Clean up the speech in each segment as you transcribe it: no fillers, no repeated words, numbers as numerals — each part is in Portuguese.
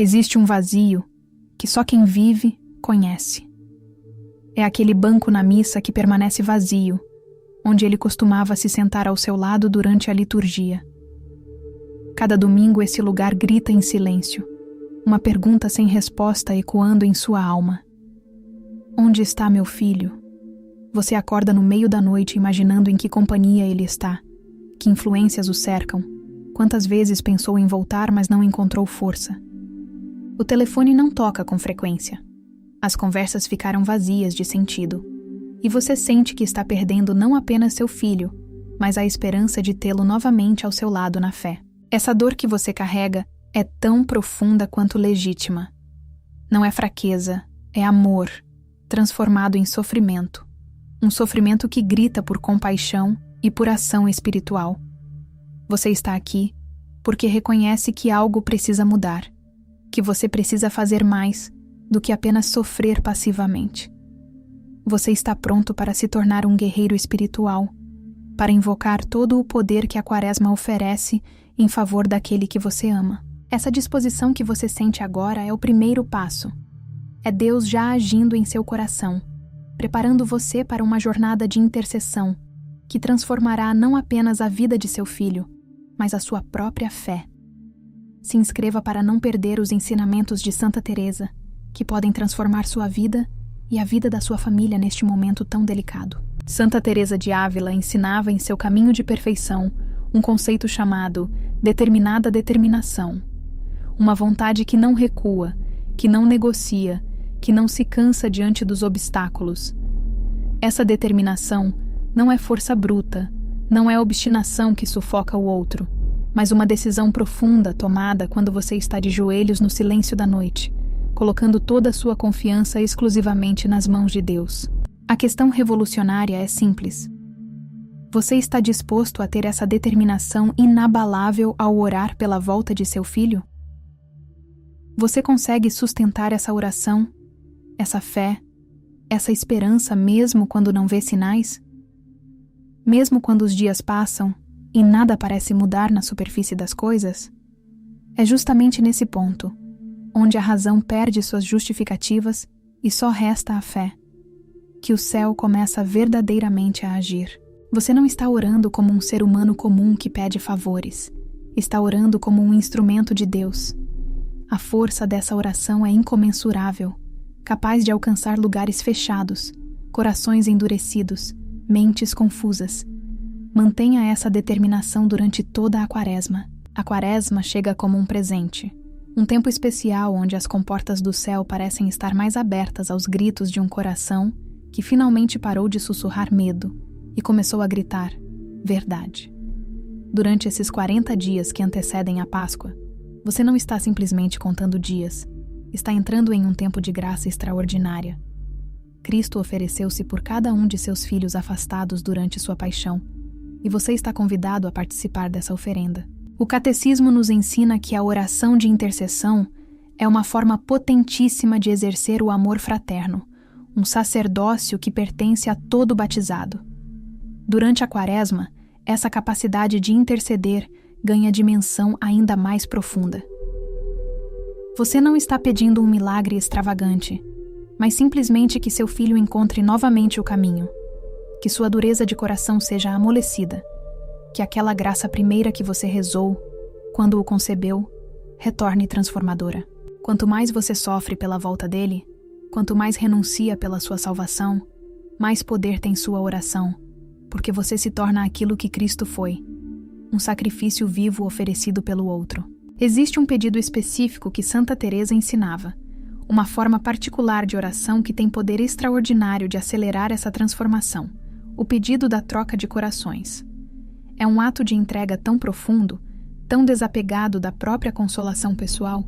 Existe um vazio que só quem vive conhece. É aquele banco na missa que permanece vazio, onde ele costumava se sentar ao seu lado durante a liturgia. Cada domingo esse lugar grita em silêncio, uma pergunta sem resposta ecoando em sua alma. Onde está meu filho? Você acorda no meio da noite imaginando em que companhia ele está, que influências o cercam, quantas vezes pensou em voltar, mas não encontrou força. O telefone não toca com frequência. As conversas ficaram vazias de sentido. E você sente que está perdendo não apenas seu filho, mas a esperança de tê-lo novamente ao seu lado na fé. Essa dor que você carrega é tão profunda quanto legítima. Não é fraqueza, é amor, transformado em sofrimento. Um sofrimento que grita por compaixão e por ação espiritual. Você está aqui porque reconhece que algo precisa mudar, que você precisa fazer mais do que apenas sofrer passivamente. Você está pronto para se tornar um guerreiro espiritual, para invocar todo o poder que a Quaresma oferece em favor daquele que você ama. Essa disposição que você sente agora é o primeiro passo. É Deus já agindo em seu coração, preparando você para uma jornada de intercessão que transformará não apenas a vida de seu filho, mas a sua própria fé. Se inscreva para não perder os ensinamentos de Santa Teresa, que podem transformar sua vida e a vida da sua família neste momento tão delicado. Santa Teresa de Ávila ensinava em seu caminho de perfeição um conceito chamado determinada determinação, uma vontade que não recua, que não negocia, que não se cansa diante dos obstáculos. Essa determinação não é força bruta, não é obstinação que sufoca o outro, mas uma decisão profunda tomada quando você está de joelhos no silêncio da noite, colocando toda a sua confiança exclusivamente nas mãos de Deus. A questão revolucionária é simples. Você está disposto a ter essa determinação inabalável ao orar pela volta de seu filho? Você consegue sustentar essa oração, essa fé, essa esperança mesmo quando não vê sinais? Mesmo quando os dias passam e nada parece mudar na superfície das coisas? É justamente nesse ponto, onde a razão perde suas justificativas e só resta a fé, que o céu começa verdadeiramente a agir. Você não está orando como um ser humano comum que pede favores. Está orando como um instrumento de Deus. A força dessa oração é incomensurável, capaz de alcançar lugares fechados, corações endurecidos, mentes confusas. Mantenha essa determinação durante toda a Quaresma. A Quaresma chega como um presente. Um tempo especial onde as comportas do céu parecem estar mais abertas aos gritos de um coração que finalmente parou de sussurrar medo e começou a gritar verdade. Durante esses 40 dias que antecedem a Páscoa, você não está simplesmente contando dias, está entrando em um tempo de graça extraordinária. Cristo ofereceu-se por cada um de seus filhos afastados durante sua paixão, e você está convidado a participar dessa oferenda. O Catecismo nos ensina que a oração de intercessão é uma forma potentíssima de exercer o amor fraterno, um sacerdócio que pertence a todo batizado. Durante a Quaresma, essa capacidade de interceder ganha dimensão ainda mais profunda. Você não está pedindo um milagre extravagante, mas simplesmente que seu filho encontre novamente o caminho, que sua dureza de coração seja amolecida, que aquela graça primeira que você rezou, quando o concebeu, retorne transformadora. Quanto mais você sofre pela volta dele, quanto mais renuncia pela sua salvação, mais poder tem sua oração, porque você se torna aquilo que Cristo foi, um sacrifício vivo oferecido pelo outro. Existe um pedido específico que Santa Teresa ensinava, uma forma particular de oração que tem poder extraordinário de acelerar essa transformação, o pedido da troca de corações. É um ato de entrega tão profundo, tão desapegado da própria consolação pessoal,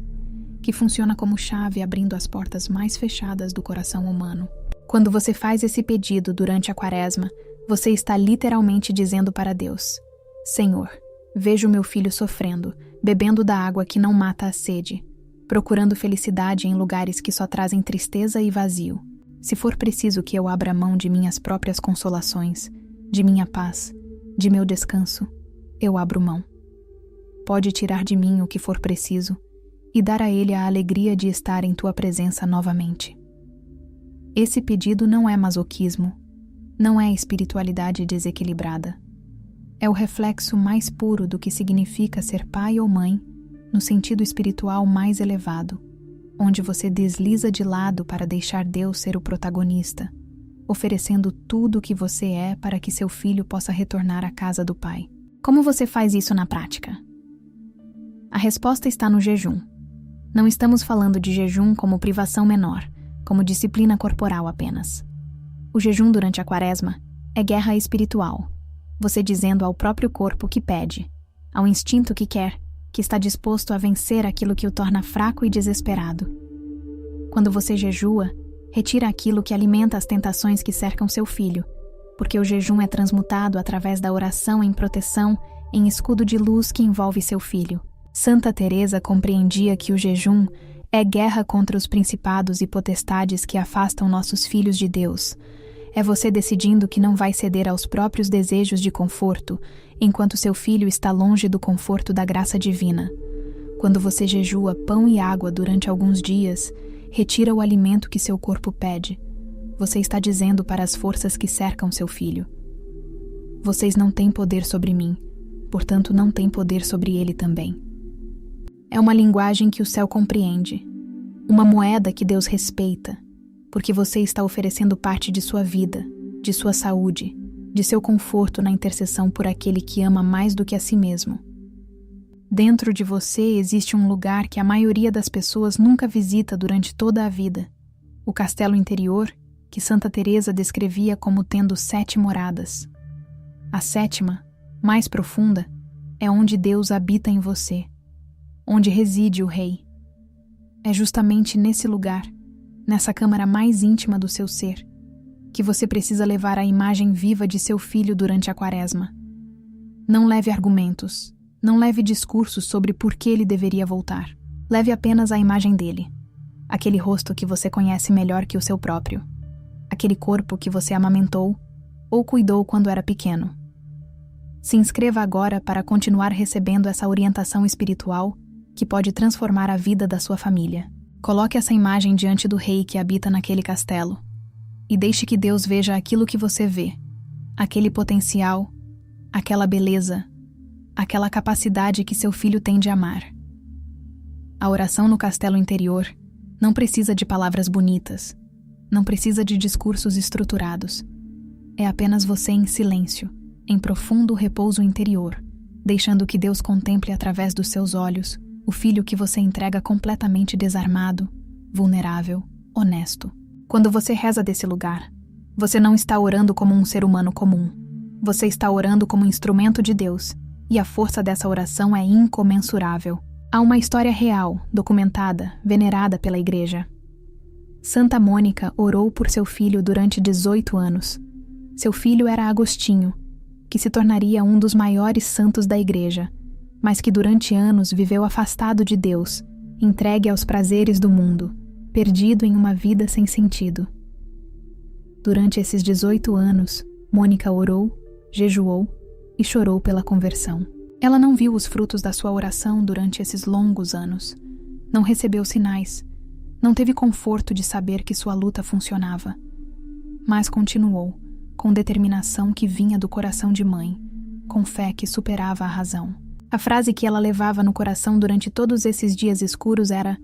que funciona como chave abrindo as portas mais fechadas do coração humano. Quando você faz esse pedido durante a Quaresma, você está literalmente dizendo para Deus: Senhor, vejo meu filho sofrendo, bebendo da água que não mata a sede, procurando felicidade em lugares que só trazem tristeza e vazio. Se for preciso que eu abra mão de minhas próprias consolações, de minha paz, de meu descanso, eu abro mão. Pode tirar de mim o que for preciso, e dar a Ele a alegria de estar em tua presença novamente. Esse pedido não é masoquismo, não é espiritualidade desequilibrada. É o reflexo mais puro do que significa ser pai ou mãe, no sentido espiritual mais elevado, onde você desliza de lado para deixar Deus ser o protagonista, oferecendo tudo o que você é para que seu filho possa retornar à casa do Pai. Como você faz isso na prática? A resposta está no jejum. Não estamos falando de jejum como privação menor, como disciplina corporal apenas. O jejum durante a Quaresma é guerra espiritual, você dizendo ao próprio corpo que pede, ao instinto que quer, que está disposto a vencer aquilo que o torna fraco e desesperado. Quando você jejua, retira aquilo que alimenta as tentações que cercam seu filho, porque o jejum é transmutado através da oração em proteção, em escudo de luz que envolve seu filho. Santa Teresa compreendia que o jejum é guerra contra os principados e potestades que afastam nossos filhos de Deus. É você decidindo que não vai ceder aos próprios desejos de conforto, enquanto seu filho está longe do conforto da graça divina. Quando você jejua pão e água durante alguns dias, retira o alimento que seu corpo pede. Você está dizendo para as forças que cercam seu filho: vocês não têm poder sobre mim, portanto não têm poder sobre ele também. É uma linguagem que o céu compreende, uma moeda que Deus respeita, porque você está oferecendo parte de sua vida, de sua saúde, de seu conforto na intercessão por aquele que ama mais do que a si mesmo. Dentro de você existe um lugar que a maioria das pessoas nunca visita durante toda a vida, o castelo interior, que Santa Teresa descrevia como tendo 7 moradas. A 7ª, mais profunda, é onde Deus habita em você, onde reside o Rei. É justamente nesse lugar, nessa câmara mais íntima do seu ser, que você precisa levar a imagem viva de seu filho durante a Quaresma. Não leve argumentos, não leve discursos sobre por que ele deveria voltar. Leve apenas a imagem dele, aquele rosto que você conhece melhor que o seu próprio, aquele corpo que você amamentou ou cuidou quando era pequeno. Se inscreva agora para continuar recebendo essa orientação espiritual que pode transformar a vida da sua família. Coloque essa imagem diante do Rei que habita naquele castelo e deixe que Deus veja aquilo que você vê, aquele potencial, aquela beleza, aquela capacidade que seu filho tem de amar. A oração no castelo interior não precisa de palavras bonitas, não precisa de discursos estruturados. É apenas você em silêncio, em profundo repouso interior, deixando que Deus contemple através dos seus olhos o filho que você entrega completamente desarmado, vulnerável, honesto. Quando você reza desse lugar, você não está orando como um ser humano comum. Você está orando como instrumento de Deus, e a força dessa oração é incomensurável. Há uma história real, documentada, venerada pela Igreja. Santa Mônica orou por seu filho durante 18 anos. Seu filho era Agostinho, que se tornaria um dos maiores santos da Igreja, mas que durante anos viveu afastado de Deus, entregue aos prazeres do mundo, perdido em uma vida sem sentido. Durante esses 18 anos, Mônica orou, jejuou e chorou pela conversão. Ela não viu os frutos da sua oração durante esses longos anos. Não recebeu sinais. Não teve conforto de saber que sua luta funcionava. Mas continuou, com determinação que vinha do coração de mãe, com fé que superava a razão. A frase que ela levava no coração durante todos esses dias escuros era: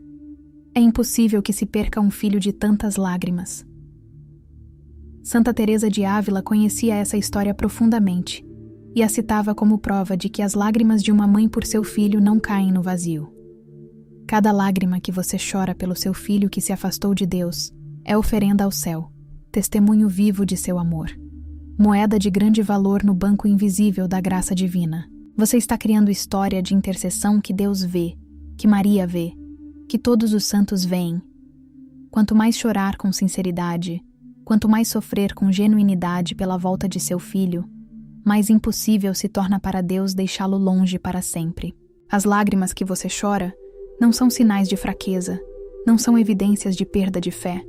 é impossível que se perca um filho de tantas lágrimas. Santa Teresa de Ávila conhecia essa história profundamente e a citava como prova de que as lágrimas de uma mãe por seu filho não caem no vazio. Cada lágrima que você chora pelo seu filho que se afastou de Deus é oferenda ao céu, testemunho vivo de seu amor, moeda de grande valor no banco invisível da graça divina. Você está criando história de intercessão que Deus vê, que Maria vê, que todos os santos veem. Quanto mais chorar com sinceridade, quanto mais sofrer com genuinidade pela volta de seu filho, mais impossível se torna para Deus deixá-lo longe para sempre. As lágrimas que você chora não são sinais de fraqueza, não são evidências de perda de fé.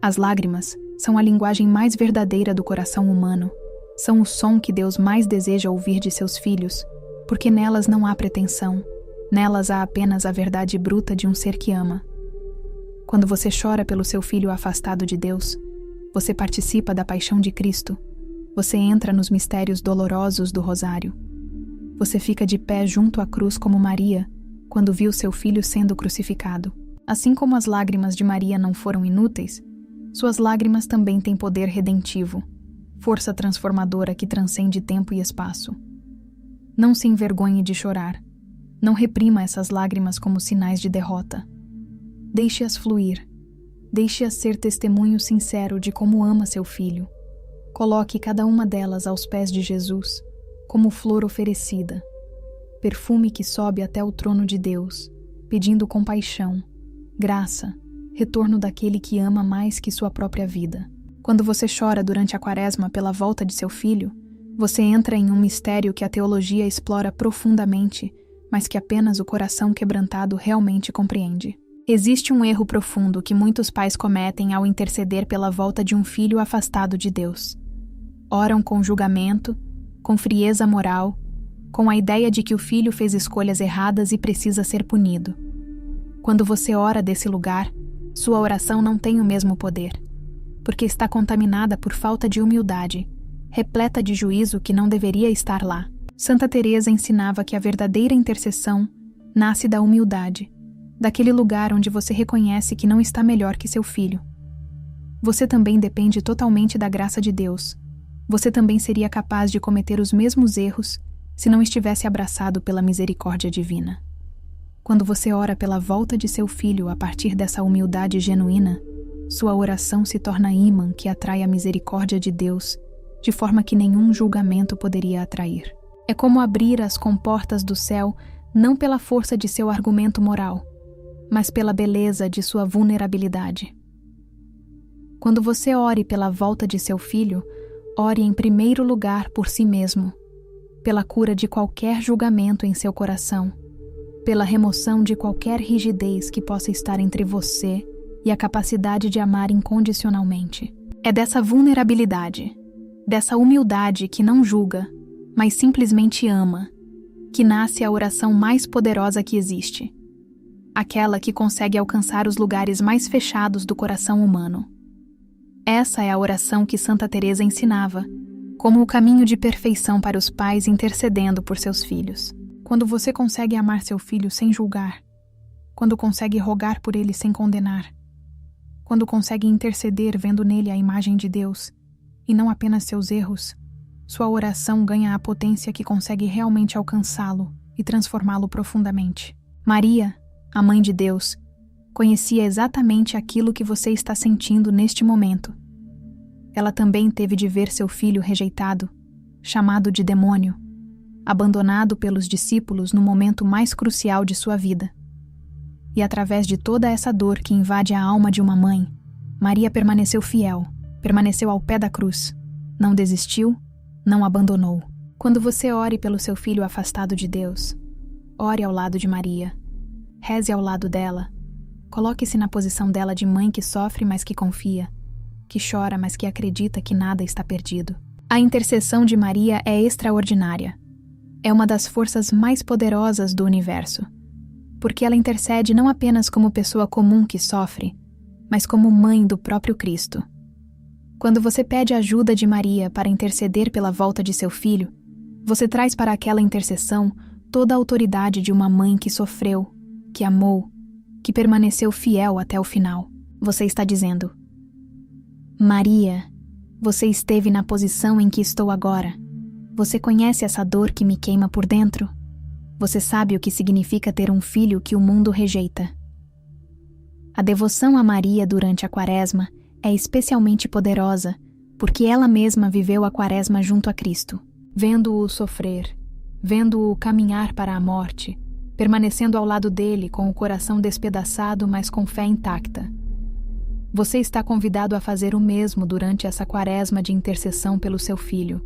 As lágrimas são a linguagem mais verdadeira do coração humano, são o som que Deus mais deseja ouvir de seus filhos, porque nelas não há pretensão, Nelas há apenas a verdade bruta de um ser que ama. Quando você chora pelo seu filho afastado de Deus, você participa da paixão de Cristo. Você entra nos mistérios dolorosos do rosário. Você fica de pé junto à cruz como Maria, quando viu seu filho sendo crucificado. Assim como as lágrimas de Maria não foram inúteis, suas lágrimas também têm poder redentivo, força transformadora que transcende tempo e espaço. Não se envergonhe de chorar. Não reprima essas lágrimas como sinais de derrota. Deixe-as fluir. Deixe-as ser testemunho sincero de como ama seu filho. Coloque cada uma delas aos pés de Jesus, como flor oferecida, perfume que sobe até o trono de Deus, pedindo compaixão, graça, retorno daquele que ama mais que sua própria vida. Quando você chora durante a Quaresma pela volta de seu filho, você entra em um mistério que a teologia explora profundamente, mas que apenas o coração quebrantado realmente compreende. Existe um erro profundo que muitos pais cometem ao interceder pela volta de um filho afastado de Deus. Oram com julgamento, com frieza moral, com a ideia de que o filho fez escolhas erradas e precisa ser punido. Quando você ora desse lugar, sua oração não tem o mesmo poder, porque está contaminada por falta de humildade, repleta de juízo que não deveria estar lá. Santa Teresa ensinava que a verdadeira intercessão nasce da humildade, daquele lugar onde você reconhece que não está melhor que seu filho. Você também depende totalmente da graça de Deus. Você também seria capaz de cometer os mesmos erros se não estivesse abraçado pela misericórdia divina. Quando você ora pela volta de seu filho a partir dessa humildade genuína, sua oração se torna ímã que atrai a misericórdia de Deus, de forma que nenhum julgamento poderia atrair. É como abrir as comportas do céu não pela força de seu argumento moral, mas pela beleza de sua vulnerabilidade. Quando você ore pela volta de seu filho, ore em primeiro lugar por si mesmo, pela cura de qualquer julgamento em seu coração, pela remoção de qualquer rigidez que possa estar entre você e a capacidade de amar incondicionalmente. É dessa vulnerabilidade, dessa humildade que não julga, mas simplesmente ama, que nasce a oração mais poderosa que existe, aquela que consegue alcançar os lugares mais fechados do coração humano. Essa é a oração que Santa Teresa ensinava, como o caminho de perfeição para os pais intercedendo por seus filhos. Quando você consegue amar seu filho sem julgar, quando consegue rogar por ele sem condenar, quando consegue interceder vendo nele a imagem de Deus, e não apenas seus erros, sua oração ganha a potência que consegue realmente alcançá-lo e transformá-lo profundamente. Maria, a Mãe de Deus, conhecia exatamente aquilo que você está sentindo neste momento. Ela também teve de ver seu filho rejeitado, chamado de demônio, abandonado pelos discípulos no momento mais crucial de sua vida. E através de toda essa dor que invade a alma de uma mãe, Maria permaneceu fiel, permaneceu ao pé da cruz, não desistiu, não abandonou. Quando você ore pelo seu filho afastado de Deus, ore ao lado de Maria, reze ao lado dela, coloque-se na posição dela de mãe que sofre, mas que confia, que chora, mas que acredita que nada está perdido. A intercessão de Maria é extraordinária. É uma das forças mais poderosas do universo, porque ela intercede não apenas como pessoa comum que sofre, mas como mãe do próprio Cristo. Quando você pede a ajuda de Maria para interceder pela volta de seu filho, você traz para aquela intercessão toda a autoridade de uma mãe que sofreu, que amou, que permaneceu fiel até o final. Você está dizendo: Maria, você esteve na posição em que estou agora. Você conhece essa dor que me queima por dentro? Você sabe o que significa ter um filho que o mundo rejeita. A devoção a Maria durante a Quaresma é especialmente poderosa porque ela mesma viveu a Quaresma junto a Cristo, vendo-o sofrer, vendo-o caminhar para a morte, permanecendo ao lado dele com o coração despedaçado, mas com fé intacta. Você está convidado a fazer o mesmo durante essa Quaresma de intercessão pelo seu filho.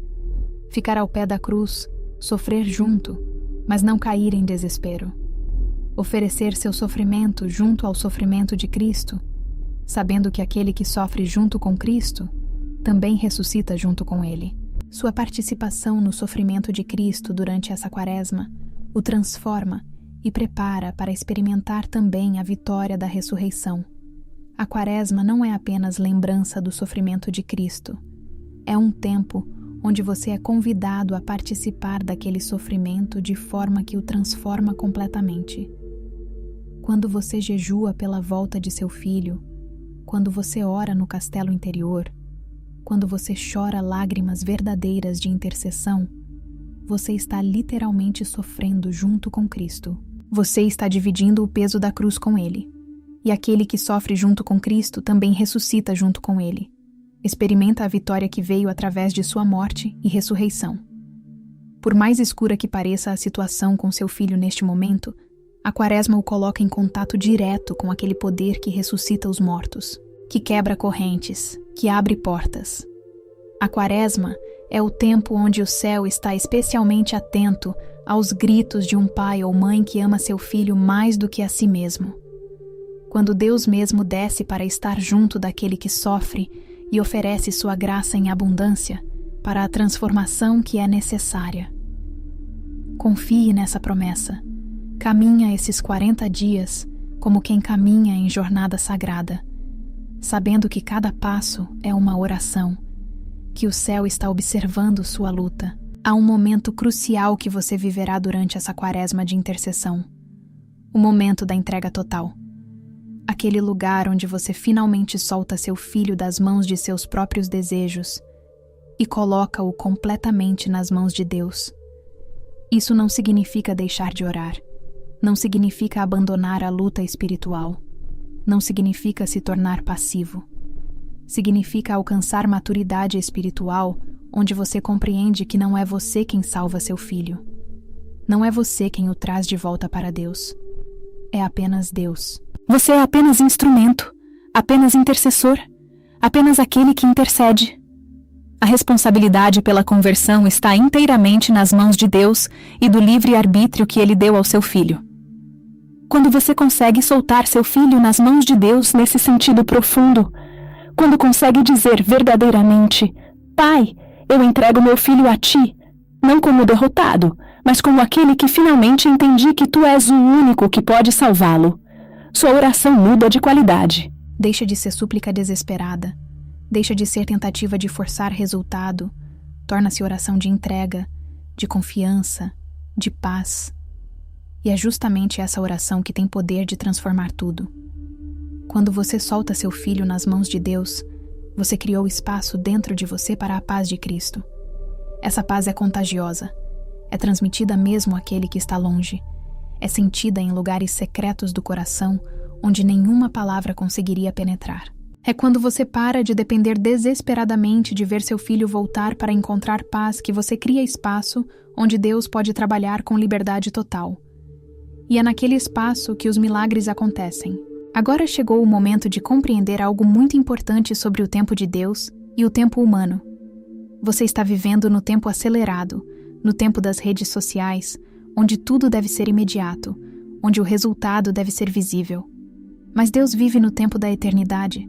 Ficar ao pé da cruz, sofrer junto, mas não cair em desespero. Oferecer seu sofrimento junto ao sofrimento de Cristo, sabendo que aquele que sofre junto com Cristo também ressuscita junto com ele. Sua participação no sofrimento de Cristo durante essa Quaresma o transforma e prepara para experimentar também a vitória da ressurreição. A Quaresma não é apenas lembrança do sofrimento de Cristo. É um tempo onde você é convidado a participar daquele sofrimento de forma que o transforma completamente. Quando você jejua pela volta de seu filho, quando você ora no castelo interior, quando você chora lágrimas verdadeiras de intercessão, você está literalmente sofrendo junto com Cristo. Você está dividindo o peso da cruz com Ele. E aquele que sofre junto com Cristo também ressuscita junto com Ele. Experimenta a vitória que veio através de sua morte e ressurreição. Por mais escura que pareça a situação com seu filho neste momento, a Quaresma o coloca em contato direto com aquele poder que ressuscita os mortos, que quebra correntes, que abre portas. A Quaresma é o tempo onde o céu está especialmente atento aos gritos de um pai ou mãe que ama seu filho mais do que a si mesmo. Quando Deus mesmo desce para estar junto daquele que sofre e oferece sua graça em abundância para a transformação que é necessária. Confie nessa promessa. Caminha esses 40 dias como quem caminha em jornada sagrada, sabendo que cada passo é uma oração, que o céu está observando sua luta. Há um momento crucial que você viverá durante essa Quaresma de intercessão. O momento da entrega total. Aquele lugar onde você finalmente solta seu filho das mãos de seus próprios desejos e coloca-o completamente nas mãos de Deus. Isso não significa deixar de orar. Não significa abandonar a luta espiritual. Não significa se tornar passivo. Significa alcançar maturidade espiritual, onde você compreende que não é você quem salva seu filho. Não é você quem o traz de volta para Deus. É apenas Deus. Você é apenas instrumento, apenas intercessor, apenas aquele que intercede. A responsabilidade pela conversão está inteiramente nas mãos de Deus e do livre-arbítrio que Ele deu ao seu filho. Quando você consegue soltar seu filho nas mãos de Deus nesse sentido profundo, quando consegue dizer verdadeiramente: Pai, eu entrego meu filho a Ti, não como derrotado, mas como aquele que finalmente entendi que Tu és o único que pode salvá-lo. Sua oração muda de qualidade. Deixa de ser súplica desesperada. Deixa de ser tentativa de forçar resultado. Torna-se oração de entrega, de confiança, de paz. E é justamente essa oração que tem poder de transformar tudo. Quando você solta seu filho nas mãos de Deus, você criou espaço dentro de você para a paz de Cristo. Essa paz é contagiosa. É transmitida mesmo àquele que está longe. É sentida em lugares secretos do coração, onde nenhuma palavra conseguiria penetrar. É quando você para de depender desesperadamente de ver seu filho voltar para encontrar paz que você cria espaço onde Deus pode trabalhar com liberdade total. E é naquele espaço que os milagres acontecem. Agora chegou o momento de compreender algo muito importante sobre o tempo de Deus e o tempo humano. Você está vivendo no tempo acelerado, no tempo das redes sociais, onde tudo deve ser imediato, onde o resultado deve ser visível. Mas Deus vive no tempo da eternidade,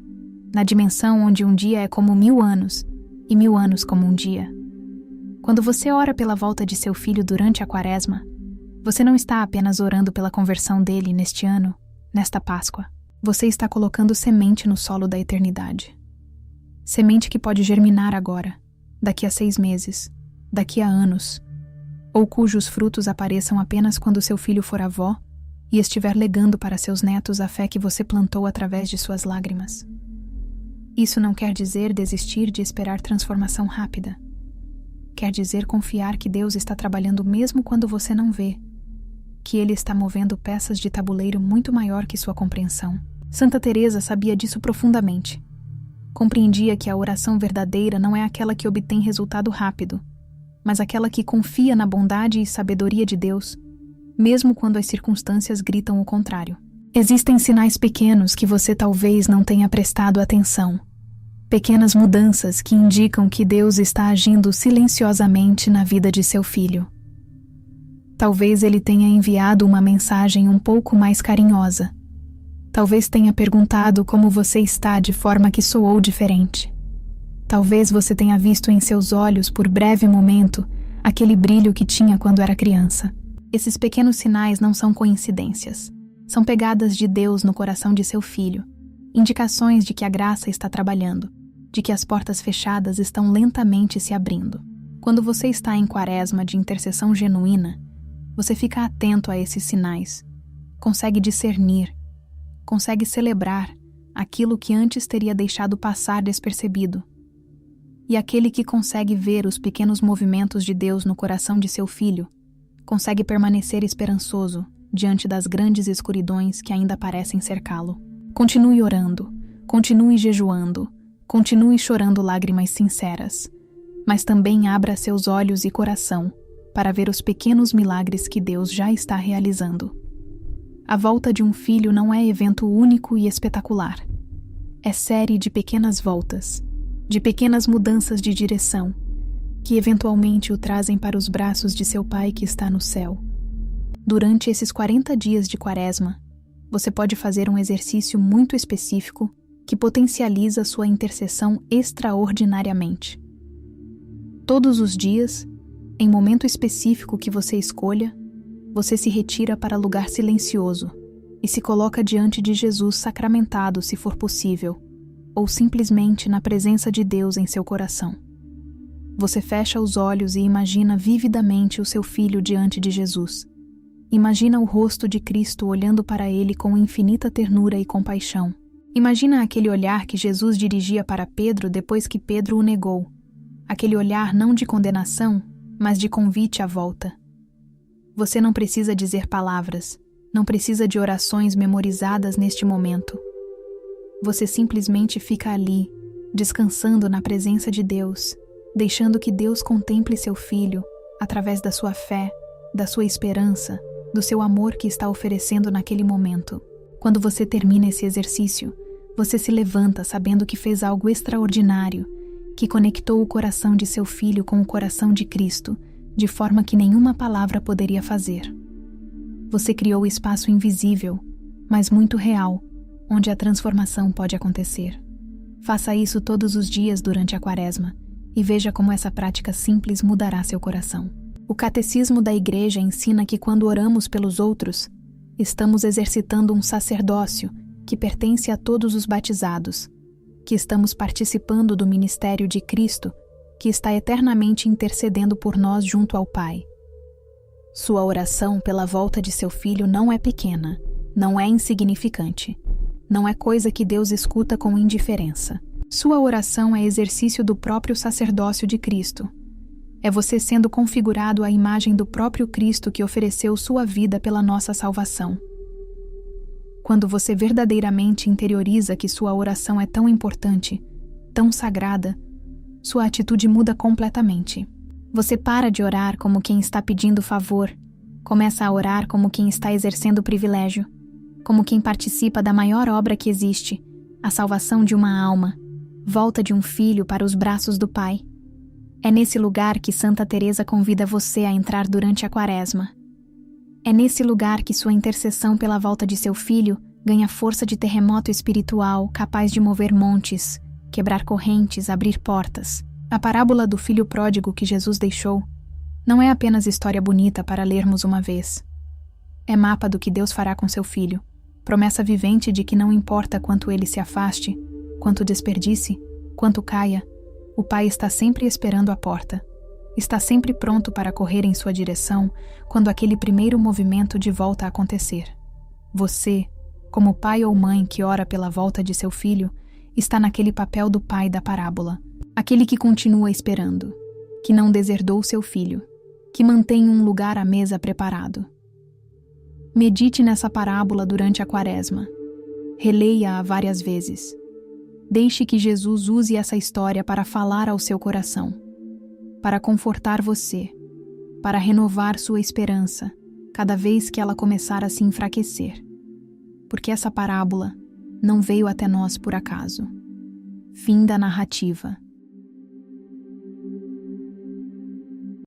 na dimensão onde um dia é como 1000 anos, e 1000 anos como um dia. Quando você ora pela volta de seu filho durante a Quaresma, você não está apenas orando pela conversão dele neste ano, nesta Páscoa. Você está colocando semente no solo da eternidade. Semente que pode germinar agora, daqui a 6 meses, daqui a anos, ou cujos frutos apareçam apenas quando seu filho for avó e estiver legando para seus netos a fé que você plantou através de suas lágrimas. Isso não quer dizer desistir de esperar transformação rápida. Quer dizer confiar que Deus está trabalhando mesmo quando você não vê, que Ele está movendo peças de tabuleiro muito maior que sua compreensão. Santa Teresa sabia disso profundamente. Compreendia que a oração verdadeira não é aquela que obtém resultado rápido, mas aquela que confia na bondade e sabedoria de Deus, mesmo quando as circunstâncias gritam o contrário. Existem sinais pequenos que você talvez não tenha prestado atenção. Pequenas mudanças que indicam que Deus está agindo silenciosamente na vida de seu filho. Talvez Ele tenha enviado uma mensagem um pouco mais carinhosa. Talvez tenha perguntado como você está de forma que soou diferente. Talvez você tenha visto em seus olhos por breve momento aquele brilho que tinha quando era criança. Esses pequenos sinais não são coincidências. São pegadas de Deus no coração de seu filho, indicações de que a graça está trabalhando, de que as portas fechadas estão lentamente se abrindo. Quando você está em quaresma de intercessão genuína, você fica atento a esses sinais, consegue discernir, consegue celebrar aquilo que antes teria deixado passar despercebido. E aquele que consegue ver os pequenos movimentos de Deus no coração de seu filho, consegue permanecer esperançoso diante das grandes escuridões que ainda parecem cercá-lo. Continue orando, continue jejuando, continue chorando lágrimas sinceras, mas também abra seus olhos e coração para ver os pequenos milagres que Deus já está realizando. A volta de um filho não é evento único e espetacular. É série de pequenas voltas, de pequenas mudanças de direção, que eventualmente o trazem para os braços de seu Pai que está no céu. Durante esses 40 dias de quaresma, você pode fazer um exercício muito específico que potencializa sua intercessão extraordinariamente. Todos os dias, em momento específico que você escolha, você se retira para lugar silencioso e se coloca diante de Jesus sacramentado, se for possível, ou simplesmente na presença de Deus em seu coração. Você fecha os olhos e imagina vividamente o seu filho diante de Jesus. Imagina o rosto de Cristo olhando para ele com infinita ternura e compaixão. Imagina aquele olhar que Jesus dirigia para Pedro depois que Pedro o negou. Aquele olhar não de condenação, mas de convite à volta. Você não precisa dizer palavras, não precisa de orações memorizadas neste momento. Você simplesmente fica ali, descansando na presença de Deus, deixando que Deus contemple seu filho através da sua fé, da sua esperança, do seu amor que está oferecendo naquele momento. Quando você termina esse exercício, você se levanta sabendo que fez algo extraordinário, que conectou o coração de seu filho com o coração de Cristo, de forma que nenhuma palavra poderia fazer. Você criou o espaço invisível, mas muito real, onde a transformação pode acontecer. Faça isso todos os dias durante a quaresma e veja como essa prática simples mudará seu coração. O Catecismo da Igreja ensina que quando oramos pelos outros, estamos exercitando um sacerdócio que pertence a todos os batizados, que estamos participando do ministério de Cristo, que está eternamente intercedendo por nós junto ao Pai. Sua oração pela volta de seu filho não é pequena, não é insignificante, não é coisa que Deus escuta com indiferença. Sua oração é exercício do próprio sacerdócio de Cristo. É você sendo configurado à imagem do próprio Cristo que ofereceu sua vida pela nossa salvação. Quando você verdadeiramente interioriza que sua oração é tão importante, tão sagrada, sua atitude muda completamente. Você para de orar como quem está pedindo favor, começa a orar como quem está exercendo privilégio, como quem participa da maior obra que existe, a salvação de uma alma, volta de um filho para os braços do Pai. É nesse lugar que Santa Teresa convida você a entrar durante a quaresma. É nesse lugar que sua intercessão pela volta de seu filho ganha força de terremoto espiritual capaz de mover montes, quebrar correntes, abrir portas. A parábola do filho pródigo que Jesus deixou não é apenas história bonita para lermos uma vez. É mapa do que Deus fará com seu filho, promessa vivente de que não importa quanto ele se afaste, quanto desperdice, quanto caia, o Pai está sempre esperando à porta. Está sempre pronto para correr em sua direção quando aquele primeiro movimento de volta acontecer. Você, como pai ou mãe que ora pela volta de seu filho, está naquele papel do pai da parábola, aquele que continua esperando, que não deserdou seu filho, que mantém um lugar à mesa preparado. Medite nessa parábola durante a quaresma. Releia-a várias vezes. Deixe que Jesus use essa história para falar ao seu coração, para confortar você, para renovar sua esperança cada vez que ela começar a se enfraquecer. Porque essa parábola não veio até nós por acaso. Fim da narrativa.